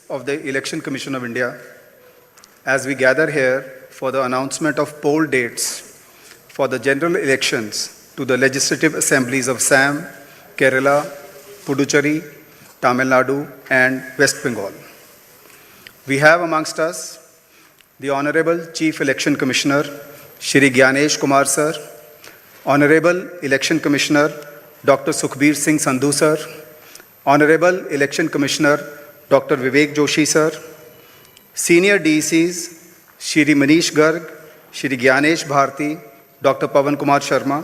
of the Election Commission of India, as we gather here for the announcement of poll dates for the general elections to the legislative assemblies of Assam, Kerala, Puducherry, Tamil Nadu, and West Bengal. We have amongst us the Honorable Chief Election Commissioner, Shri Gyanesh Kumar Sir, Honorable Election Commissioner, Dr. Sukhbir Singh Sandhu Sir, Honorable Election Commissioner, Dr. Vivek Joshi Sir, Senior DECs, Shri Manish Garg, Shri Gyanesh Bharti, Dr. Pavan Kumar Sharma,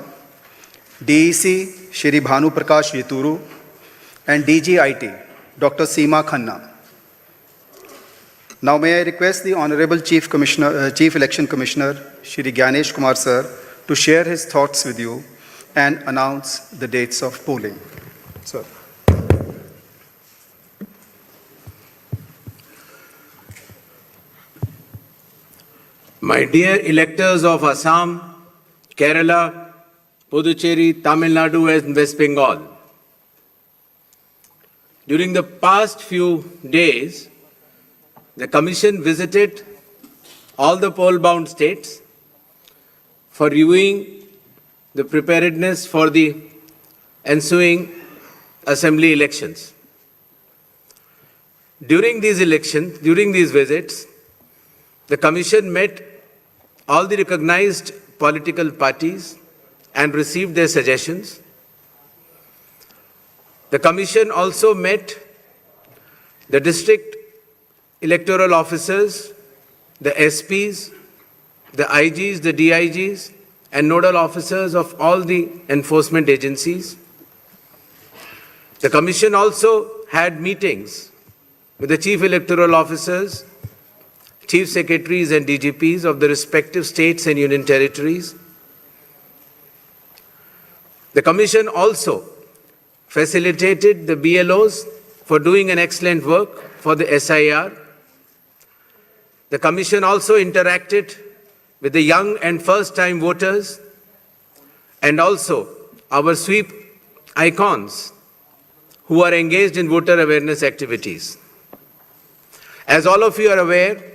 DEC, Shri Bhanu Prakash Yeturu, and DGIT, Dr. Seema Khanna. Now may I request the Honorable Chief Election Commissioner, Shri Gyanesh Kumar Sir, to share his thoughts with you and announce the dates of polling. Sir. My dear electors of Assam, Kerala, Puducherry, Tamil Nadu, and West Bengal, during the past few days, the Commission visited all the poll-bound states for reviewing the preparedness for the ensuing assembly elections. During these visits, the Commission met all the recognized political parties and received their suggestions. The Commission also met the district electoral officers, the SPs, the IGs, the DIGs, and nodal officers of all the enforcement agencies. The Commission also had meetings with the chief electoral officers, chief secretaries and DGPs of the respective states and union territories. The Commission also facilitated the BLOs for doing an excellent work for the SIR. The Commission also interacted with the young and first-time voters and also our sweep icons who are engaged in voter awareness activities. As all of you are aware,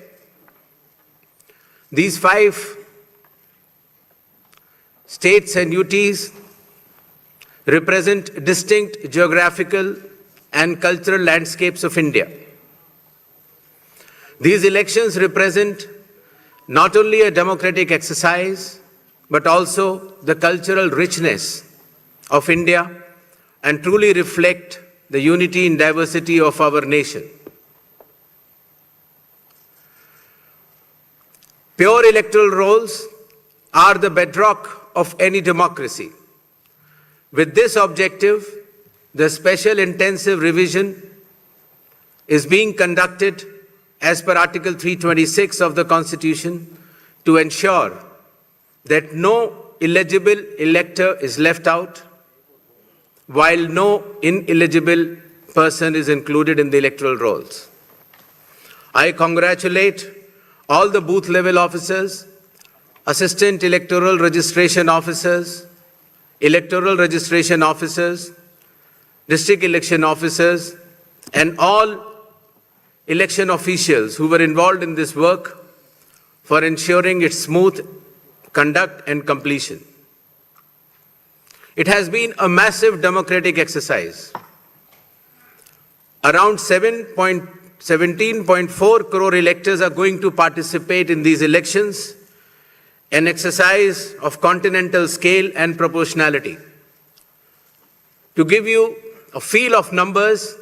these 5 states and UTs represent distinct geographical and cultural landscapes of India. These elections represent not only a democratic exercise, but also the cultural richness of India and truly reflect the unity and diversity of our nation. Pure electoral rolls are the bedrock of any democracy. With this objective, the special intensive revision is being conducted as per Article 326 of the Constitution to ensure that no eligible elector is left out, while no ineligible person is included in the electoral rolls. I congratulate all the booth level officers, assistant electoral registration officers, district election officers, and all election officials who were involved in this work for ensuring its smooth conduct and completion. It has been a massive democratic exercise. Around 17.4 crore electors are going to participate in these elections, an exercise of continental scale and proportionality. To give you a feel of numbers,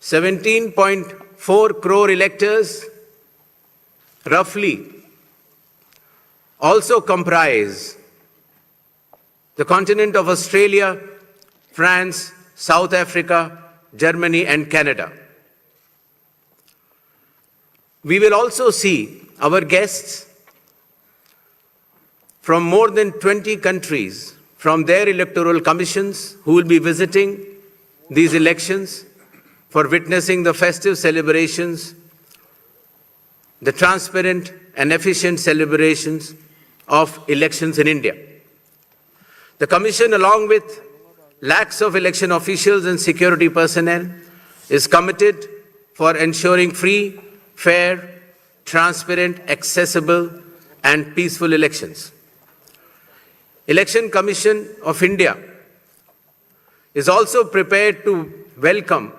17.4 crore electors roughly also comprise the continent of Australia, France, South Africa, Germany, and Canada. We will also see our guests from more than 20 countries from their electoral commissions who will be visiting these elections for witnessing the festive celebrations, the transparent and efficient celebrations of elections in India. The Commission, along with lakhs of election officials and security personnel, is committed for ensuring free, fair, transparent, accessible, and peaceful elections. Election Commission of India is also prepared to welcome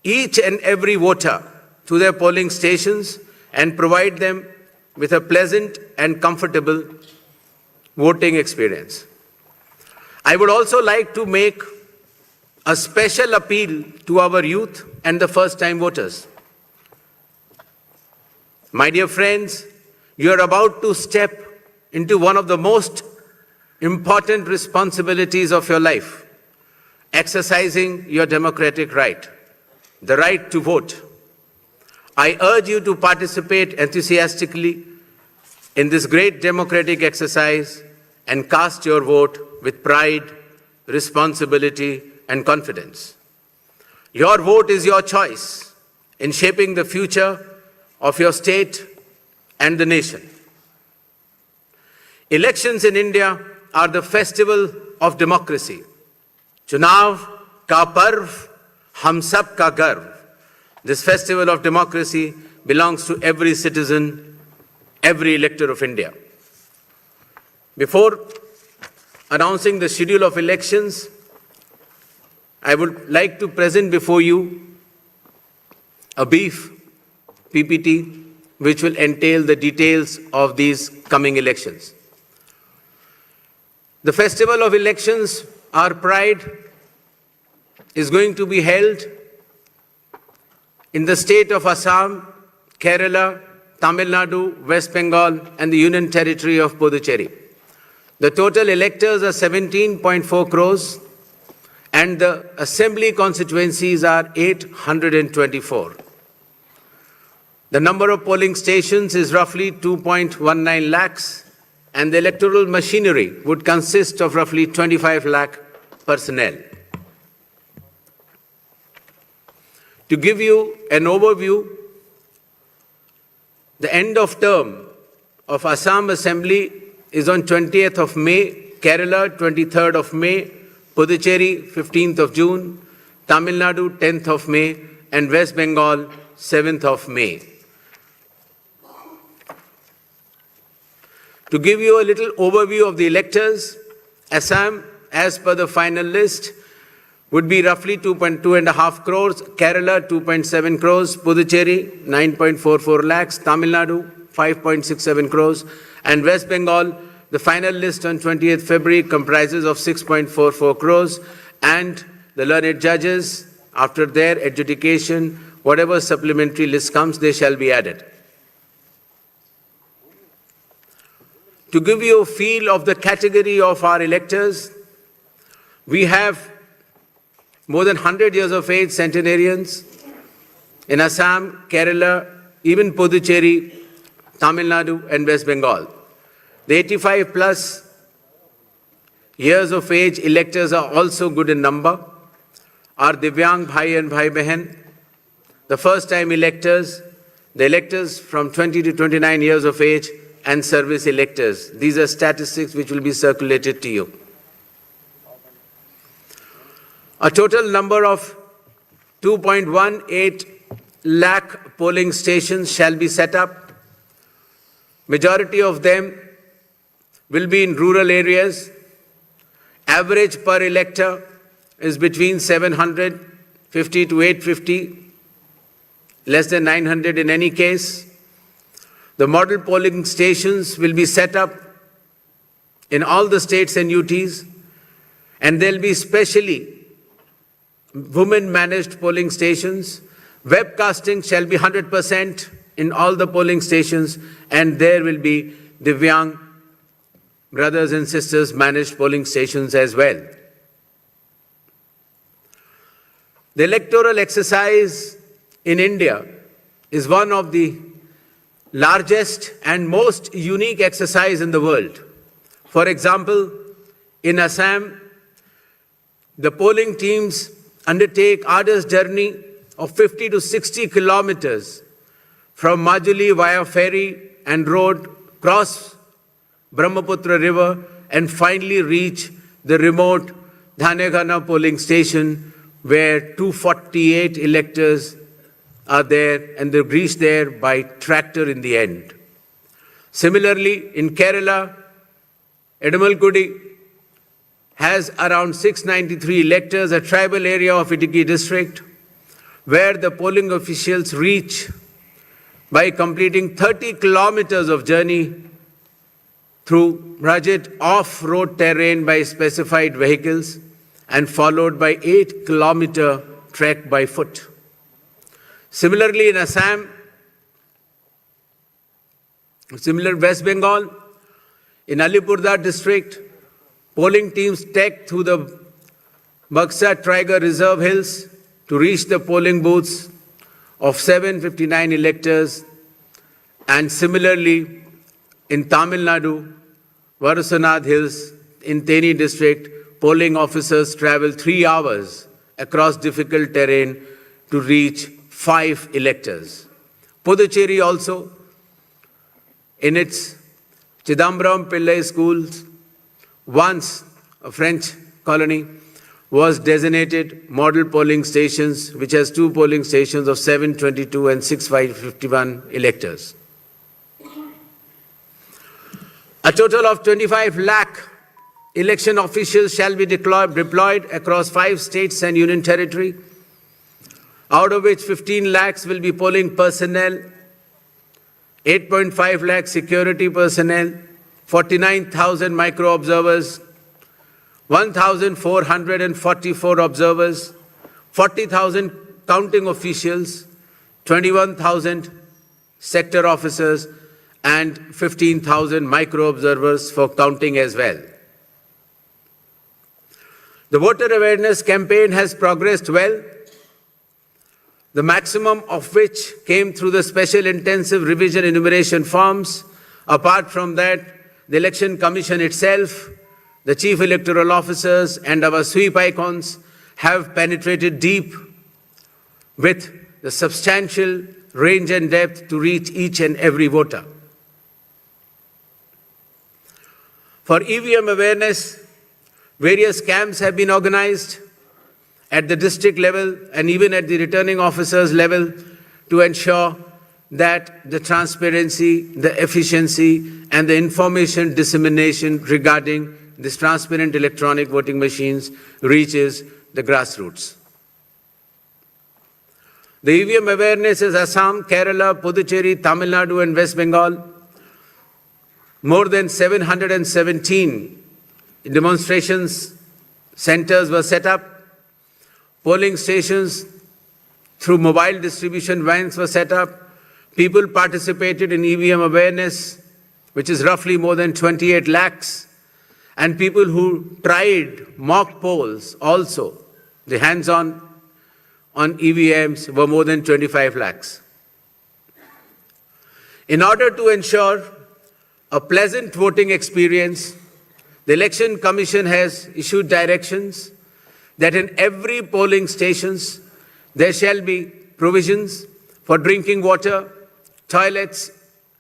each and every voter to their polling stations and provide them with a pleasant and comfortable voting experience. I would also like to make a special appeal to our youth and the first-time voters. My dear friends, you are about to step into one of the most important responsibilities of your life, exercising your democratic right, the right to vote. I urge you to participate enthusiastically in this great democratic exercise and cast your vote with pride, responsibility, and confidence. Your vote is your choice in shaping the future of your state and the nation. Elections in India are the festival of democracy. Chunav ka parv, hum sab ka garv. This festival of democracy belongs to every citizen, every elector of India. Before announcing the schedule of elections, I would like to present before you a brief PPT which will entail the details of these coming elections. The festival of elections, our pride, is going to be held in the state of Assam, Kerala, Tamil Nadu, West Bengal, and the Union Territory of Puducherry. The total electors are 17.4 crores, and the assembly constituencies are 824. The number of polling stations is roughly 2.19 lakhs, and the electoral machinery would consist of roughly 25 lakh personnel. To give you an overview, the end of term of Assam Assembly is on 20th of May, Kerala 23rd of May, Puducherry 15th of June, Tamil Nadu 10th of May, and West Bengal 7th of May. To give you a little overview of the electors, Assam, as per the final list, would be roughly 2.5 crores, Kerala 2.7 crores, Puducherry 9.44 lakhs, Tamil Nadu 5.67 crores, and West Bengal, the final list on 20th February comprises of 6.44 crores, and the learned judges, after their adjudication, whatever supplementary list comes, they shall be added. To give you a feel of the category of our electors, we have more than 100 years of age centenarians in Assam, Kerala, even Puducherry, Tamil Nadu, and West Bengal. The 85 plus years of age electors are also good in number. Our Divyang Bhai and Bhai Behan, the first time electors, the electors from 20 to 29 years of age, and service electors. These are statistics which will be circulated to you. A total number of 2.18 lakh polling stations shall be set up. Majority of them will be in rural areas. Average per elector is between 750 to 850, less than 900 in any case. The model polling stations will be set up in all the states and UTs, and there will be specially women-managed polling stations. Webcasting shall be 100% in all the polling stations, and there will be Divyang brothers and sisters managed polling stations as well. The electoral exercise in India is one of the largest and most unique exercise in the world. For example, in Assam, the polling teams undertake arduous journey of 50 to 60 kilometers from Majuli via ferry and road, cross Brahmaputra River, and finally reach the remote Dhanegana polling station where 248 electors are there and they reach there by tractor in the end. Similarly, in Kerala, Edamalgudi has around 693 electors, a tribal area of Idukki district, where the polling officials reach by completing 30 kilometers of journey through rugged off-road terrain by specified vehicles and followed by 8-kilometer trek by foot. Similarly, in Assam, West Bengal, in Alipurduar district, polling teams trekked through the Baksa Tiger Reserve Hills to reach the polling booths of 759 electors. And similarly, in Tamil Nadu, Varusanath Hills, in Theni district, polling officers traveled 3 hours across difficult terrain to reach 5 electors. Puducherry also, in its Chidambaram Pillai schools, once a French colony, was designated model polling stations, which has 2 polling stations of 722 and 651 electors. A total of 25 lakh election officials shall be deployed across 5 states and union territory, out of which 15 lakhs will be polling personnel, 8.5 lakh security personnel, 49,000 micro-observers, 1,444 observers, 40,000 counting officials, 21,000 sector officers, and 15,000 micro-observers for counting as well. The voter awareness campaign has progressed well, the maximum of which came through the special intensive revision enumeration forms. Apart from that, the Election Commission itself, the Chief Electoral Officers and our sweep icons have penetrated deep with the substantial range and depth to reach each and every voter. For EVM awareness, various camps have been organized at the district level and even at the returning officers level to ensure that the transparency, the efficiency, and the information dissemination regarding this transparent electronic voting machines reaches the grassroots. The EVM awareness is Assam, Kerala, Puducherry, Tamil Nadu, and West Bengal. More than 717 demonstrations centers were set up. Polling stations through mobile distribution vans were set up. People participated in EVM awareness, which is roughly more than 28 lakhs. And people who tried mock polls also, the hands-on on EVMs, were more than 25 lakhs. In order to ensure a pleasant voting experience, the Election Commission has issued directions that in every polling stations there shall be provisions for drinking water, toilets,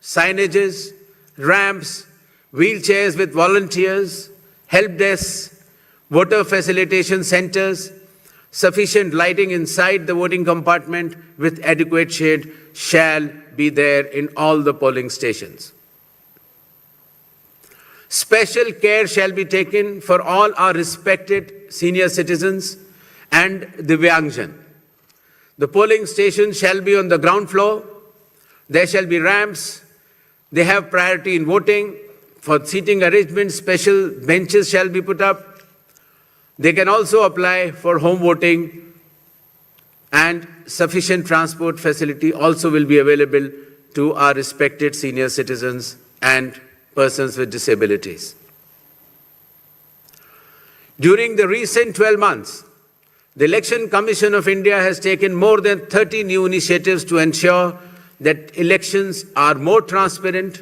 signages, ramps, wheelchairs with volunteers, help desks, voter facilitation centers, sufficient lighting inside the voting compartment with adequate shade shall be there in all the polling stations. Special care shall be taken for all our respected senior citizens and Divyangjan. The polling station shall be on the ground floor. There shall be ramps. They have priority in voting. For seating arrangements, special benches shall be put up. They can also apply for home voting, and sufficient transport facility also will be available to our respected senior citizens and persons with disabilities. During the recent 12 months, the Election Commission of India has taken more than 30 new initiatives to ensure that elections are more transparent.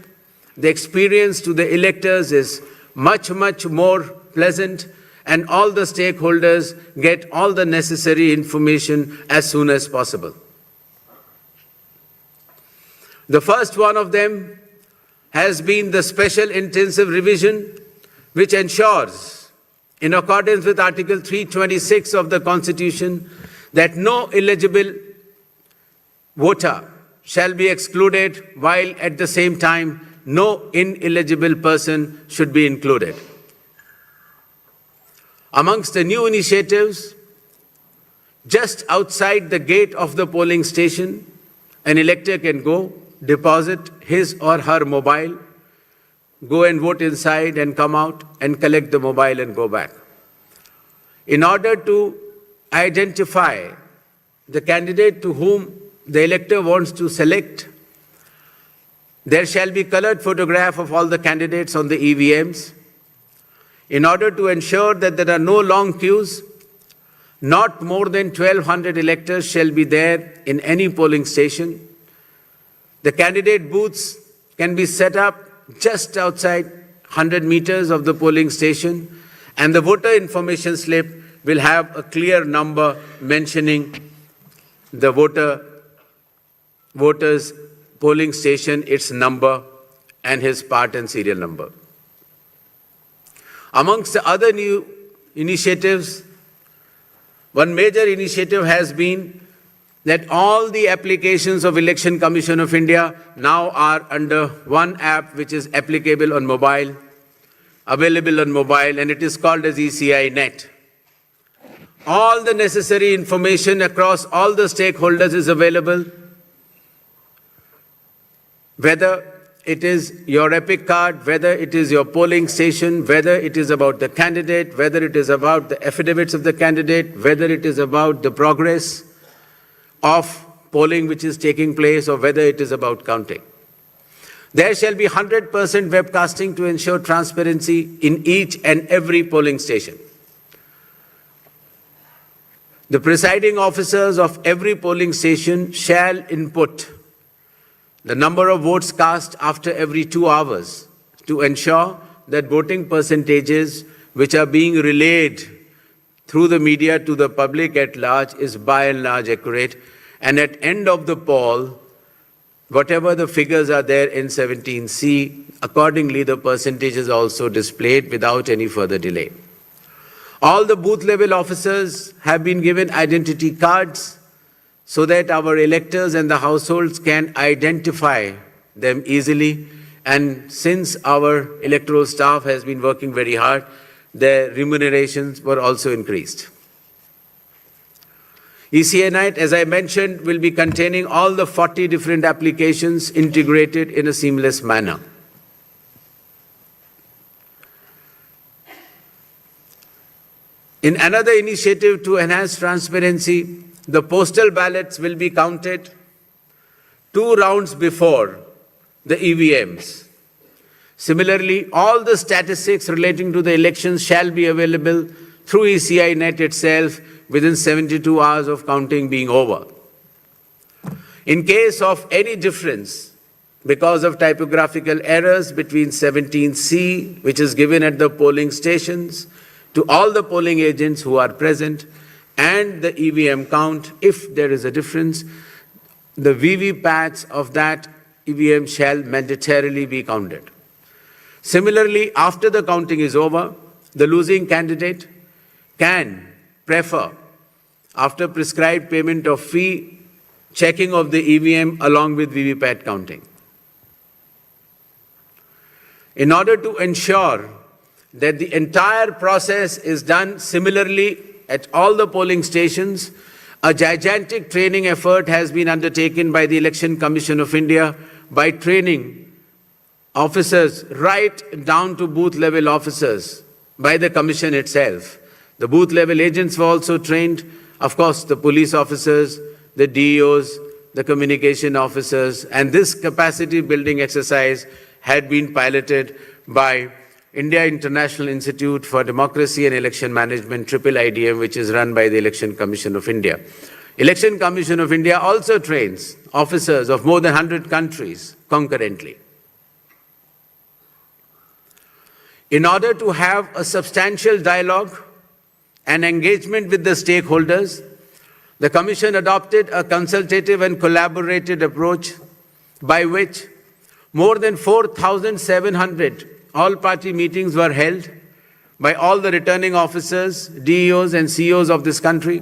The experience to the electors is much more pleasant, and all the stakeholders get all the necessary information as soon as possible. The first one of them has been the special intensive revision, which ensures in accordance with Article 326 of the Constitution, that no eligible voter shall be excluded, while at the same time no ineligible person should be included. Amongst the new initiatives, just outside the gate of the polling station, an elector can go, deposit his or her mobile, go and vote inside and come out and collect the mobile and go back. In order to identify the candidate to whom the elector wants to select, there shall be colored photograph of all the candidates on the EVMs. In order to ensure that there are no long queues, not more than 1,200 electors shall be there in any polling station. The candidate booths can be set up just outside 100 meters of the polling station, and the voter information slip will have a clear number mentioning the voter's polling station, its number, and his part and serial number. Amongst the other new initiatives, one major initiative has been that all the applications of Election Commission of India now are under one app which is applicable on mobile, available on mobile, and it is called as ECI Net. All the necessary information across all the stakeholders is available, whether it is your EPIC card, whether it is your polling station, whether it is about the candidate, whether it is about the affidavits of the candidate, whether it is about the progress of polling which is taking place, or whether it is about counting. There shall be 100% webcasting to ensure transparency in each and every polling station. The presiding officers of every polling station shall input the number of votes cast after every 2 hours to ensure that voting percentages which are being relayed through the media to the public at large is by and large accurate. And at end of the poll, whatever the figures are there in 17C, accordingly the percentage is also displayed without any further delay. All the booth level officers have been given identity cards so that our electors and the households can identify them easily. And since our electoral staff has been working very hard, their remunerations were also increased. ECI Net, as I mentioned, will be containing all the 40 different applications integrated in a seamless manner. In another initiative to enhance transparency, the postal ballots will be counted 2 rounds before the EVMs. Similarly, all the statistics relating to the elections shall be available through ECI Net itself within 72 hours of counting being over. In case of any difference because of typographical errors between 17C, which is given at the polling stations, to all the polling agents who are present, and the EVM count, if there is a difference, the VVPATs of that EVM shall mandatorily be counted. Similarly, after the counting is over, the losing candidate can prefer, after prescribed payment of fee, checking of the EVM along with VVPAT counting. In order to ensure that the entire process is done similarly at all the polling stations, a gigantic training effort has been undertaken by the Election Commission of India by training officers right down to booth level officers by the Commission itself. The booth level agents were also trained, of course, the police officers, the DEOs, the communication officers, and this capacity building exercise had been piloted by India International Institute for Democracy and Election Management, IIIDM, which is run by the Election Commission of India. Election Commission of India also trains officers of more than 100 countries concurrently. In order to have a substantial dialogue and engagement with the stakeholders, the Commission adopted a consultative and collaborative approach by which more than 4,700 all-party meetings were held by all the returning officers, DEOs and CEOs of this country.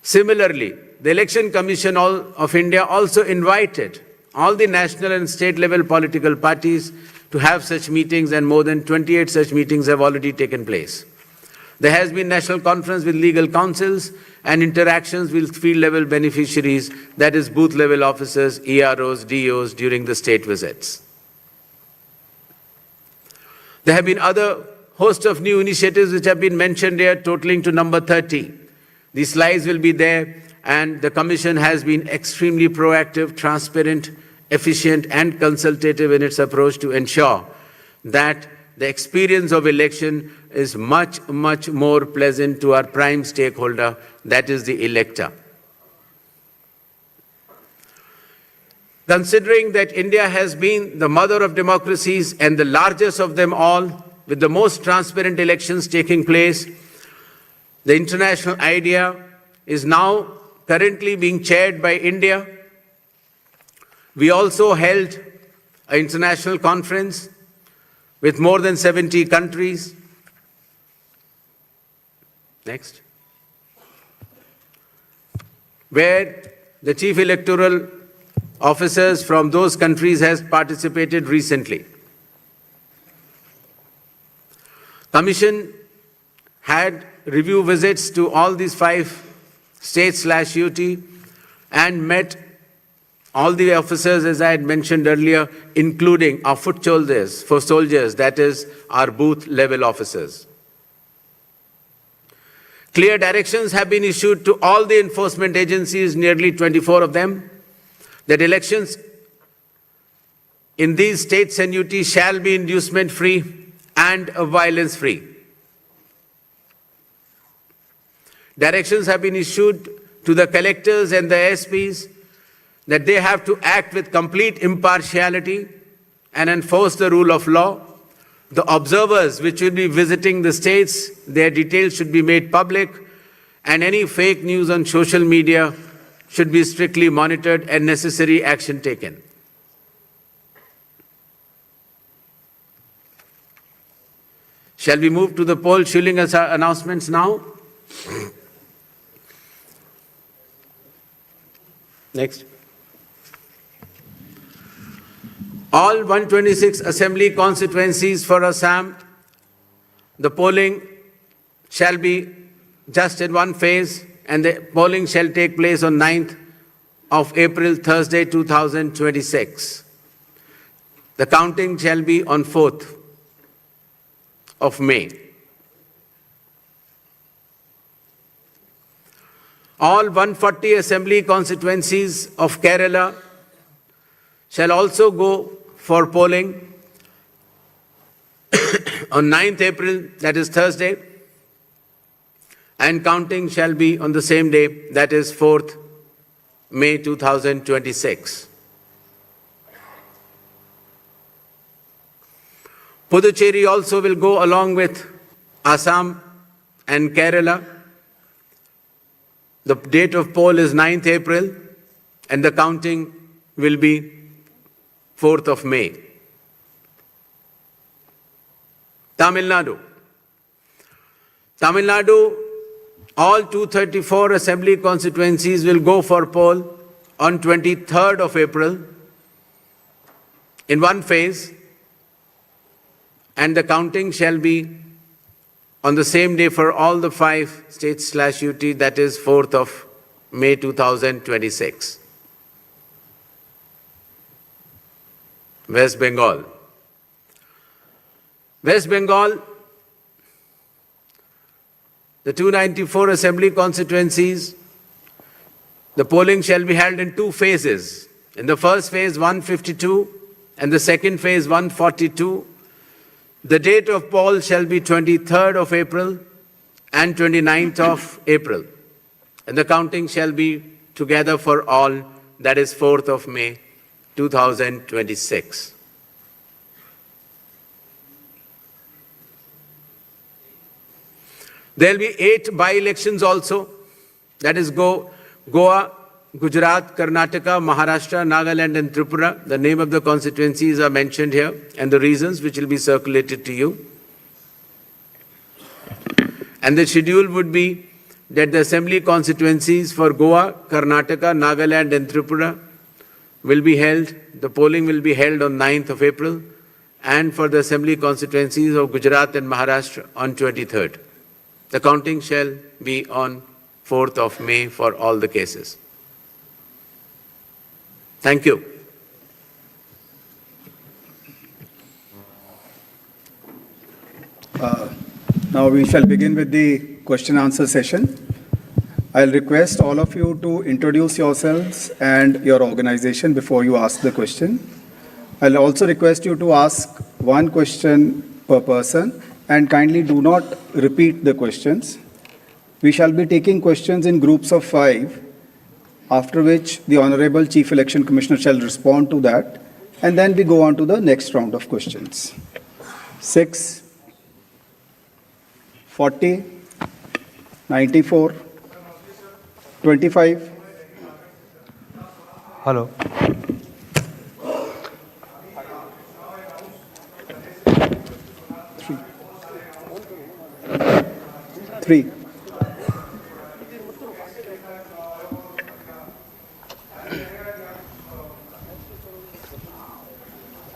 Similarly, the Election Commission of India also invited all the national and state level political parties to have such meetings, and more than 28 such meetings have already taken place. There has been national conference with legal councils and interactions with field level beneficiaries, that is booth level officers, EROs, DEOs during the state visits. There have been other host of new initiatives which have been mentioned here, totaling to number 30. These slides will be there, and the Commission has been extremely proactive, transparent, efficient and consultative in its approach to ensure that the experience of election is much, much more pleasant to our prime stakeholder, that is the elector. Considering that India has been the mother of democracies and the largest of them all, with the most transparent elections taking place, the international idea is now currently being chaired by India. We also held an international conference with more than 70 countries. Next. Where the chief electoral officers from those countries has participated recently. Commission had review visits to all these 5 states/UT and met all the officers, as I had mentioned earlier, including our foot soldiers, that is our booth level officers. Clear directions have been issued to all the enforcement agencies, nearly 24 of them, that elections in these states and UT shall be inducement-free and violence-free. Directions have been issued to the collectors and the SPs that they have to act with complete impartiality and enforce the rule of law. The observers which will be visiting the states, their details should be made public, and any fake news on social media should be strictly monitored and necessary action taken. Shall we move to the poll shilling announcements now? Next. All 126 assembly constituencies for Assam, the polling shall be just in one phase, and the polling shall take place on 9th of April, Thursday, 2026. The counting shall be on 4th of May. All 140 assembly constituencies of Kerala shall also go for polling on 9th April, that is Thursday, and counting shall be on the same day, that is 4th May 2026. Puducherry also will go along with Assam and Kerala. The date of poll is 9th April, and the counting will be 4th of May. Tamil Nadu. Tamil Nadu, all 234 assembly constituencies will go for poll on 23rd of April in one phase, and the counting shall be on the same day for all the 5 states/UT, that is 4th of May 2026. West Bengal. West Bengal, the 294 assembly constituencies, the polling shall be held in 2 phases. In the first phase, 152, and the second phase, 142. The date of poll shall be 23rd of April and 29th of April. And the counting shall be together for all, that is 4th of May 2026. There will be 8 by-elections also, that is Goa, Gujarat, Karnataka, Maharashtra, Nagaland and Tripura. The name of the constituencies are mentioned here and the reasons which will be circulated to you. And the schedule would be that the assembly constituencies for Goa, Karnataka, Nagaland and Tripura will be held, the polling will be held on 9th of April, and for the assembly constituencies of Gujarat and Maharashtra on 23rd. The counting shall be on 4th of May for all the cases. Thank you. Now we shall begin with the question answer session. I'll request all of you to introduce yourselves and your organization before you ask the question. I'll also request you to ask one question per person and kindly do not repeat the questions. We shall be taking questions in groups of 5, after which the Honorable Chief Election Commissioner shall respond to that, and then we go on to the next round of questions. 6, 40, 94, 25. Hello. Three.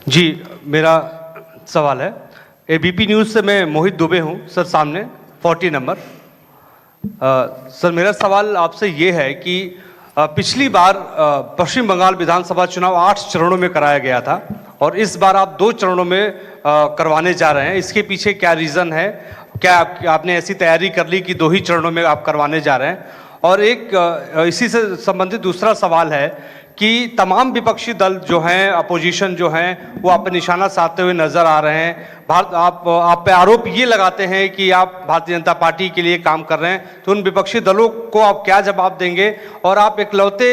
जी, मेरा सवाल है ABP news से मैं मोहित दुबे हूं sir, सामने 40 number. Sir मेरा सवाल आपसे ये है कि पिछली बार पश्चिम बंगाल विधानसभा चुनाव 8 चरणों में कराया गया था और इस बार आप 2 चरणों में करवाने जा रहे हैं। इसके पीछे क्या रीज़न है? क्या आपने ऐसी तैयारी कर ली कि 2 ही चरणों में आप करवाने जा रहे हैं? और एक इसी से संबंधित दूसरा सवाल है कि तमाम विपक्षी दल जो हैं, अपोजिशन जो हैं, वो आप पे निशाना साधते हुए नजर आ रहे हैं। आप पे आरोप ये लगाते हैं कि आप भारतीय जनता पार्टी के लिए काम कर रहे हैं, तो उन विपक्षी दलों को आप क्या जवाब देंगे? और आप इकलौते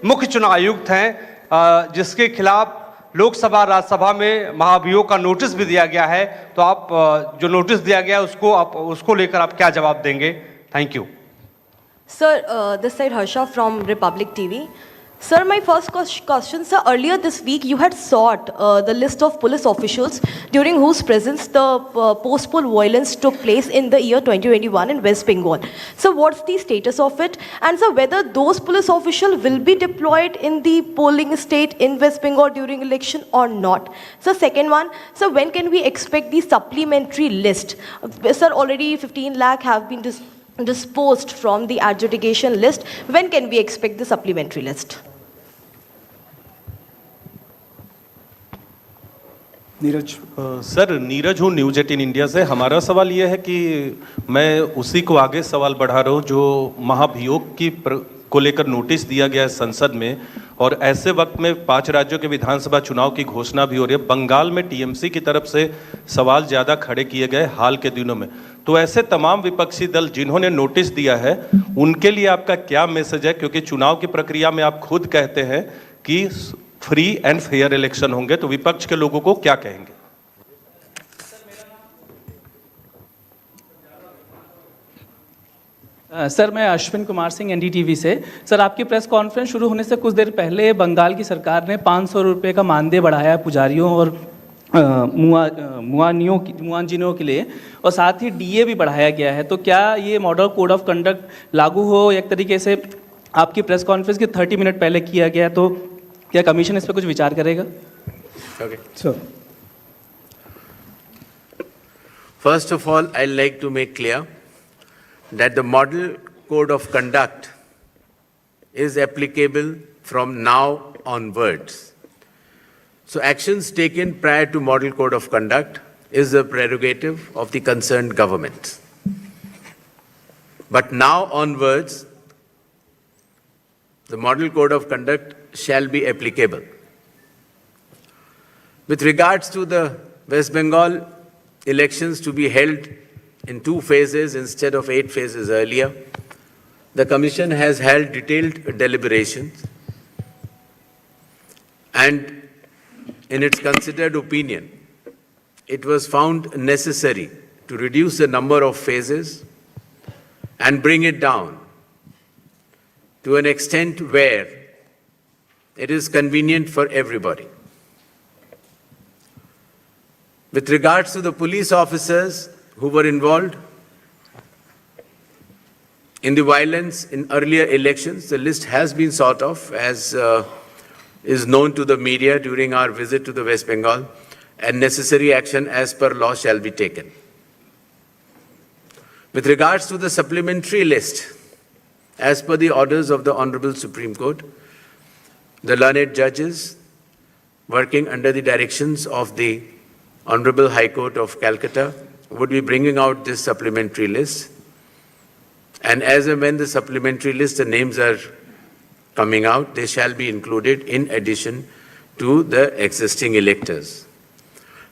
मुख्य चुनाव आयुक्त हैं जिसके खिलाफ लोकसभा राज्यसभा में महाभियोग का नोटिस भी दिया गया है, तो आप जो नोटिस दिया गया उसको लेकर आप क्या जवाब देंगे? Thank you. Sir, this side Harsha from Republic TV. Sir, my first question, sir, earlier this week you had sought the list of police officials during whose presence the post-poll violence took place in the year 2021 in West Bengal. So what's the status of it? And sir, whether those police officials will be deployed in the polling state in West Bengal during election or not? So second one, so when can we expect the supplementary list? Sir, already 15 lakh have been disposed from the adjudication list. When can we expect the supplementary list? Neeraj. Sir Neeraj हूँ news 18 India से। हमारा सवाल ये है कि मैं उसी को आगे सवाल बढ़ा रहा हूँ जो महाभियोग को लेकर नोटिस दिया गया है संसद में, और ऐसे वक्त में 5 राज्यों के विधानसभा चुनाव की घोषणा भी हो रही है। बंगाल में टीएमसी की तरफ से सवाल ज़्यादा खड़े किए गए हाल के दिनों में, तो ऐसे तमाम विपक्षी दल जिन्होंने नोटिस दिया है उनके लिए आपका क्या मैसेज है? क्योंकि चुनाव की प्रक्रिया में आप खुद कहते हैं कि फ्री एंड फेयर इलेक्शन होंगे, तो विपक्ष के लोगों को क्या कहेंगे? सर मैं अश्विन कुमार सिंह एनडीटीवी से। सर आपकी प्रेस कॉन्फ्रेंस शुरू होने से कुछ देर पहले बंगाल की सरकार ने 500 रुपये का मानदेय बढ़ाया पुजारियों और मुआजिनों के लिए, और साथ ही डीए भी बढ़ाया गया है। तो क्या ये मॉडल कोड ऑफ कंडक्ट लागू हो एक तरीके से आपकी प्रेस कॉन्फ्रेंस के 30 मिनट पहले किया गया, तो क्या कमीशन इस पर कुछ विचार करेगा? Okay. Sir. First of all, I'd like to make clear that the model code of conduct is applicable from now onwards. So actions taken prior to model code of conduct is the prerogative of the concerned government. But now onwards, the model code of conduct shall be applicable. With regards to the West Bengal elections to be held in 2 phases instead of 8 phases earlier, the Commission has held detailed deliberations, and in its considered opinion, it was found necessary to reduce the number of phases and bring it down to an extent where it is convenient for everybody. With regards to the police officers who were involved, In the violence in earlier elections, the list has been sort of, as is known to the media during our visit to the West Bengal, and necessary action as per law shall be taken. With regards to the supplementary list, as per the orders of the Honorable Supreme Court, the learned judges working under the directions of the Honorable High Court of Calcutta would be bringing out this supplementary list. And as and when the supplementary list, the names are coming out, they shall be included in addition to the existing electors.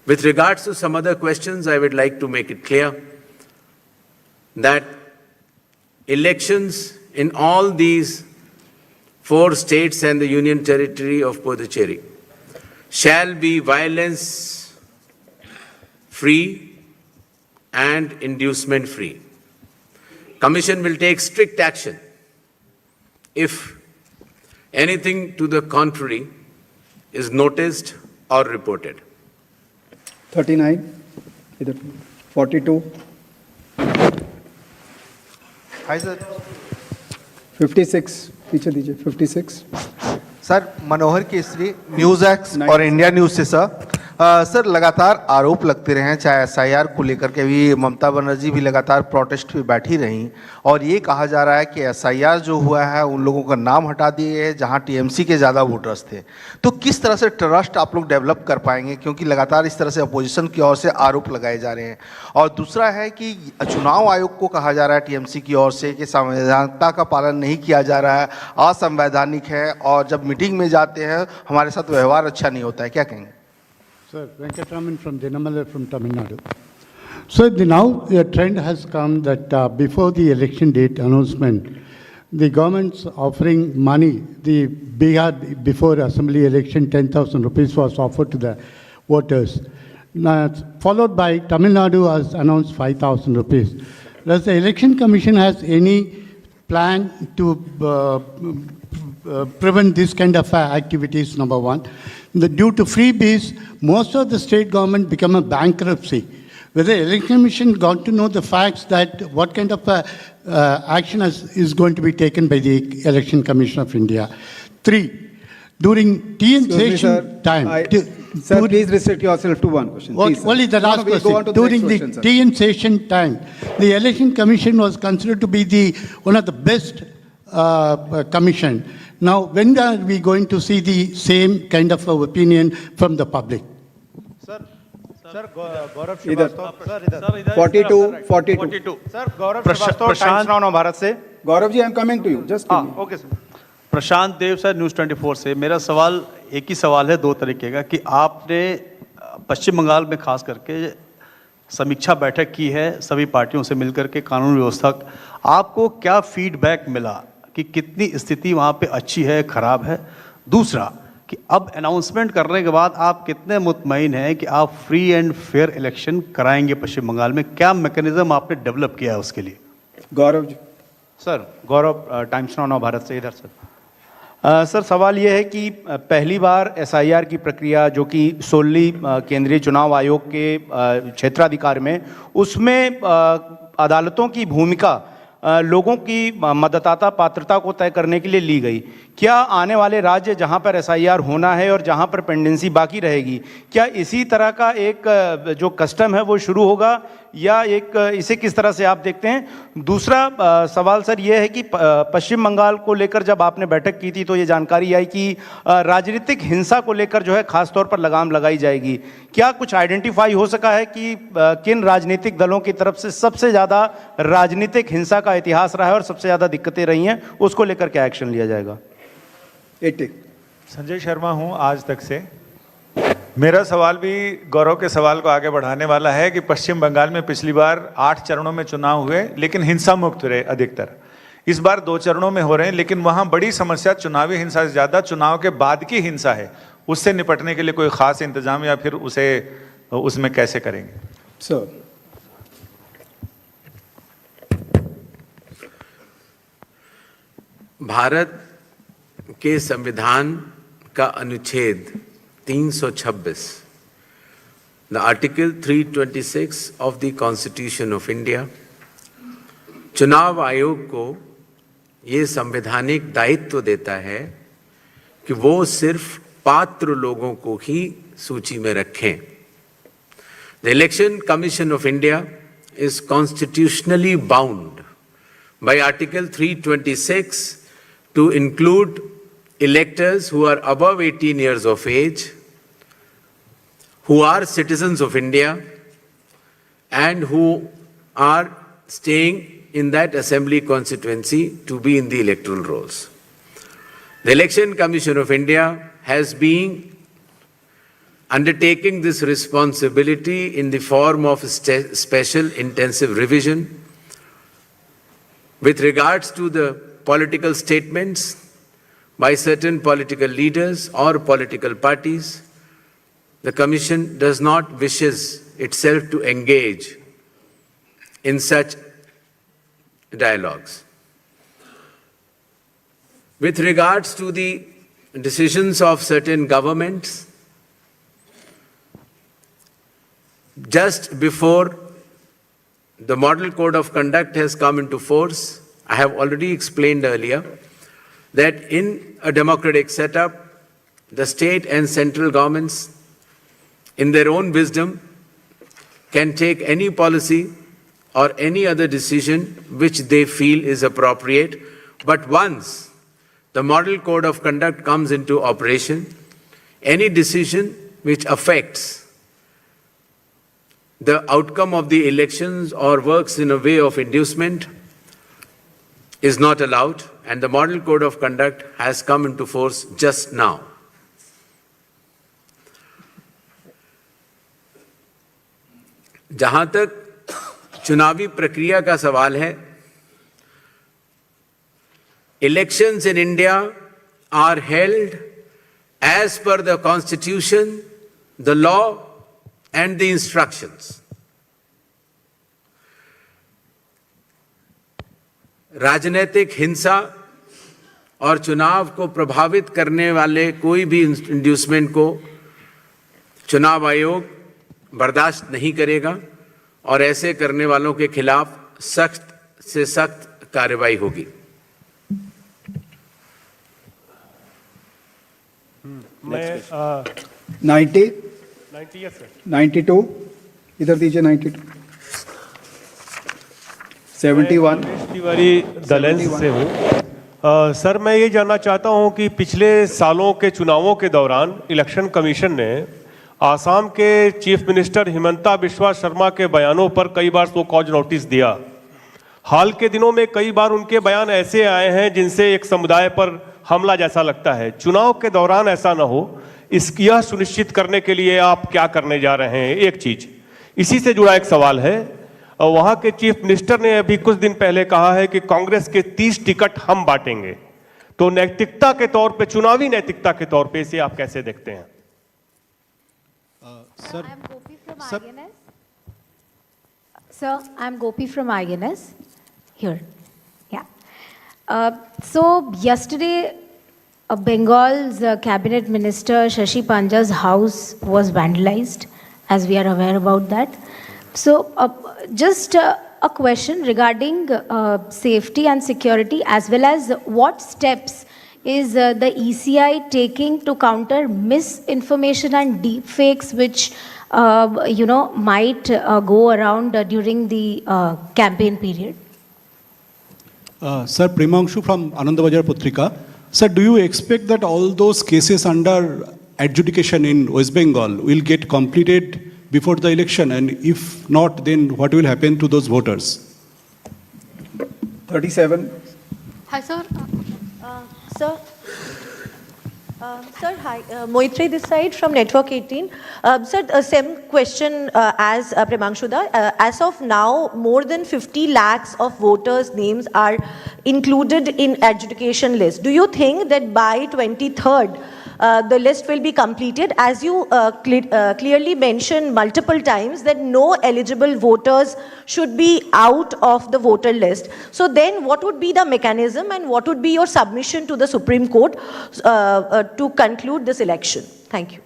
With regards to some other questions, I would like to make it clear that elections in all these 4 states and the Union Territory of Puducherry shall be violence-free and inducement-free. Commission will take strict action if anything to the contrary is noticed or reported. 39, इधर 42, hi sir 56, पीछे दीजिए 56, sir मनोहर Kesari news x और India news से sir sir लगातार आरोप लगते रहे हैं, चाहे एसआईआर को लेकर के भी ममता बनर्जी भी लगातार प्रोटेस्ट पे बैठी रहीं और ये कहा जा रहा है कि एसआईआर जो हुआ है उन लोगों का नाम हटा दिए गए जहां टीएमसी के ज़्यादा वोटर्स थे। तो किस तरह से ट्रस्ट आप लोग डेवलप कर पाएंगे, क्योंकि लगातार इस तरह से अपोजिशन की ओर से आरोप लगाए जा रहे हैं। और दूसरा है कि चुनाव आयोग को कहा जा रहा है टीएमसी की ओर से कि संवैधानिकता का पालन नहीं किया जा रहा है, असंवैधानिक है और जब मीटिंग में जाते हैं हमारे साथ व्यवहार अच्छा नहीं होता है, क्या कहेंगे? Sir, Venkatraman from Dinamala from Tamil Nadu. So now the trend has come that before the election date announcement, the government's offering money. The Bihar before assembly election 10,000 rupees was offered to the voters. Now, followed by Tamil Nadu has announced 5,000 rupees. Does the election commission has any plan to prevent this kind of activities? Number one. Due to freebies, most of the state government become a bankruptcy. Whether the election commission got to know the facts that what kind of action is going to be taken by the Election Commission of India. 3, during TN session time. Sir, please restrict yourself to one question. Please, only the last question. During the TN session time, the Election Commission was considered to be one of the best commission. Now, when are we going to see the same kind of opinion from the public? Sir Gaurav इधर sir इधर 42 sir Gaurav Srivastava Times Now Bharat से। Gaurav ji, I am coming to you, just okay sir. Prashant Dev sir, News 24 से। मेरा सवाल एक ही सवाल है, 2 तरीके का, कि आपने पश्चिम बंगाल में खास करके समीक्षा बैठक की है सभी पार्टियों से मिलकर के कानून व्यवस्था, आपको क्या फीडबैक मिला कि कितनी स्थिति वहाँ पे अच्छी है, खराब है? दूसरा कि अब अनाउंसमेंट करने के बाद आप कितने मुतमईन हैं कि आप फ्री एंड फेयर इलेक्शन कराएंगे पश्चिम बंगाल में? क्या मैकेनिज्म आपने डेवलप किया है उसके लिए? गौरव जी। सर गौरव टाइम्स नाउ भारत से इधर सर। सर सवाल ये है कि पहली बार एसआईआर की प्रक्रिया जो कि सोली केंद्रीय चुनाव आयोग के क्षेत्राधिकार में, उसमें अदालतों की भूमिका लोगों की मतदाता पात्रता को तय करने के लिए ली गई। क्या आने वाले राज्य जहां पर एसआईआर होना है और जहां पर पेंडेंसी बाकी रहेगी, क्या इसी तरह का एक जो कस्टम है वो शुरू होगा या इसे किस तरह से आप देखते हैं? दूसरा सवाल सर ये है कि पश्चिम बंगाल को लेकर जब आपने बैठक की थी तो ये जानकारी आई कि राजनीतिक हिंसा को लेकर जो है खास तौर पर लगाम लगाई जाएगी। क्या कुछ आइडेंटिफाई हो सका है कि किन राजनीतिक दलों की तरफ से सबसे ज़्यादा राजनीतिक हिंसा का इतिहास रहा है और सबसे ज़्यादा दिक्कतें रही हैं, उसको लेकर क्या एक्शन लिया जाएगा? 80। संजय शर्मा हूं आज तक से। मेरा सवाल भी गौरव के सवाल को आगे बढ़ाने वाला है कि पश्चिम बंगाल में पिछली बार 8 चरणों में चुनाव हुए लेकिन हिंसा मुक्त रहे अधिकतर। इस बार 2 चरणों में हो रहे हैं लेकिन वहां बड़ी समस्या चुनावी हिंसा से ज़्यादा चुनाव के बाद की हिंसा है। उससे निपटने के लिए कोई खास इंतजाम या फिर उसमें कैसे करेंगे? सर, भारत के संविधान का अनुच्छेद 326, the Article 326 of the Constitution of India चुनाव आयोग को ये संवैधानिक दायित्व देता है कि वो सिर्फ पात्र लोगों को ही सूची में रखें। The Election Commission of India is constitutionally bound by Article 326 to include electors who are above 18 years of age, who are citizens of India, and who are staying in that assembly constituency to be in the electoral rolls. The Election Commission of India has been undertaking this responsibility in the form of special intensive revision with regards to the political statements by certain political leaders or political parties. The Commission does not wishes itself to engage in such dialogues. With regards to the decisions of certain governments, just before the Model Code of Conduct has come into force, I have already explained earlier that in a democratic setup, the state and central governments, in their own wisdom, can take any policy or any other decision which they feel is appropriate. But once the Model Code of Conduct comes into operation, any decision which affects the outcome of the elections or works in a way of inducement is not allowed, and the Model Code of Conduct has come into force just now. जहां तक चुनावी प्रक्रिया का सवाल है, elections in India are held as per the Constitution, the law, and the instructions. राजनीतिक हिंसा और चुनाव को प्रभावित करने वाले कोई भी इंड्यूसमेंट को चुनाव आयोग बर्दाश्त नहीं करेगा और ऐसे करने वालों के खिलाफ सख्त से सख्त कार्रवाई होगी। मैं 90 92 इधर दीजिए 92 71 तिवारी दलेंस से हूँ। सर मैं ये जानना चाहता हूँ कि पिछले सालों के चुनावों के दौरान इलेक्शन कमीशन ने आसाम के चीफ मिनिस्टर हिमंता बिस्वा शर्मा के बयानों पर कई बार सो कॉज नोटिस दिया। हाल के दिनों में कई बार उनके बयान ऐसे आए हैं जिनसे एक समुदाय पर हमला जैसा लगता है। चुनाव के दौरान ऐसा न हो, यह सुनिश्चित करने के लिए आप क्या करने जा रहे हैं? एक चीज इसी से जुड़ा एक सवाल है, वहां के चीफ मिनिस्टर ने अभी कुछ दिन पहले कहा है कि कांग्रेस के 30 टिकट हम बांटेंगे, तो नैतिकता के तौर पे, चुनावी नैतिकता के तौर पे इसे आप कैसे देखते हैं? Sir, I'm Gopi from INS. Here. Yeah. So yesterday, Bengal's cabinet minister Shashi Panja's house was vandalized, as we are aware about that. So just a question regarding safety and security, as well as what steps is the ECI taking to counter misinformation and deepfakes which might go around during the campaign period? Sir, Primangshu from Anandabajar Putrika. Sir, do you expect that all those cases under adjudication in West Bengal will get completed before the election, and if not, then what will happen to those voters? 37 Hi, sir. Sir, hi. Moitri this side from Network 18. Sir, same question as Primangshuda. As of now, more than 50 lakhs of voters' names are included in adjudication list. Do you think that by 23rd, the list will be completed? As you clearly mentioned multiple times that no eligible voters should be out of the voter list. So then what would be the mechanism and what would be your submission to the Supreme Court to conclude this election? Thank you.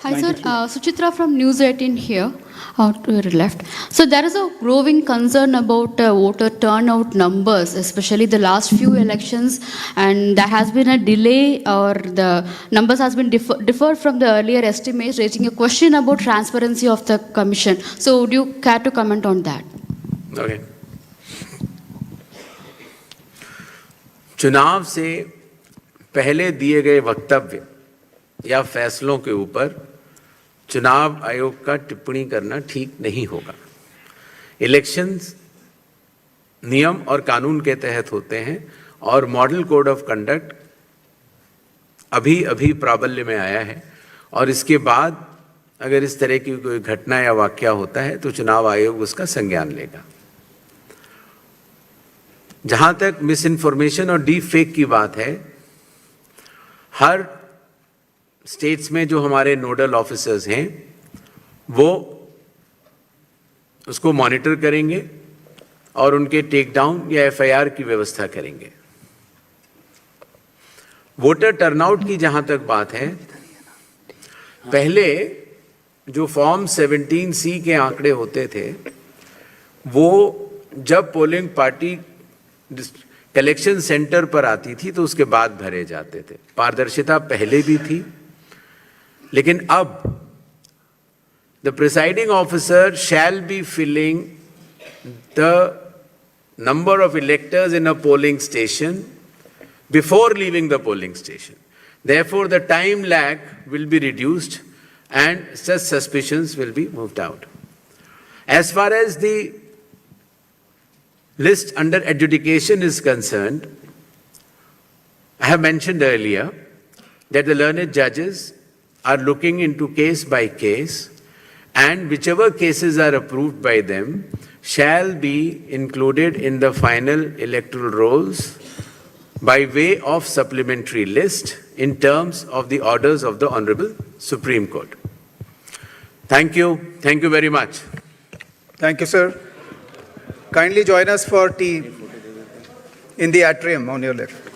Hi, sir. Suchitra from News 18 here, to your left. So there is a growing concern about voter turnout numbers, especially the last few elections, and there has been a delay or the numbers has been differed from the earlier estimates, raising a question about transparency of the commission. So would you care to comment on that? Okay. चुनाव से पहले दिए गए वक्तव्य या फैसलों के ऊपर चुनाव आयोग का टिप्पणी करना ठीक नहीं होगा। इलेक्शंस नियम और कानून के तहत होते हैं और मॉडल कोड ऑफ कंडक्ट अभी अभी प्राबल्य में आया है और इसके बाद अगर इस तरह की कोई घटना या वाकया होता है तो चुनाव आयोग उसका संज्ञान लेगा। जहां तक मिस इन्फॉर्मेशन और डीप फेक की बात है, हर स्टेट्स में जो हमारे नोडल ऑफिसर्स हैं वो उसको मॉनिटर करेंगे और उनके टेक डाउन या एफआईआर की व्यवस्था करेंगे। वोटर टर्नआउट की जहां तक बात है, पहले जो फॉर्म 17C के आंकड़े होते थे वो जब पोलिंग पार्टी कलेक्शन सेंटर पर आती थी तो उसके बाद भरे जाते थे। पारदर्शिता पहले भी थी, लेकिन अब the presiding officer shall be filling the number of electors in a polling station before leaving the polling station. Therefore, the time lag will be reduced and such suspicions will be moved out. As far as the list under adjudication is concerned, I have mentioned earlier that the learned judges are looking into case by case, and whichever cases are approved by them shall be included in the final electoral rolls by way of supplementary list in terms of the orders of the Honorable Supreme Court. Thank you. Thank you very much. Thank you, sir. Kindly join us for tea in the atrium on your left.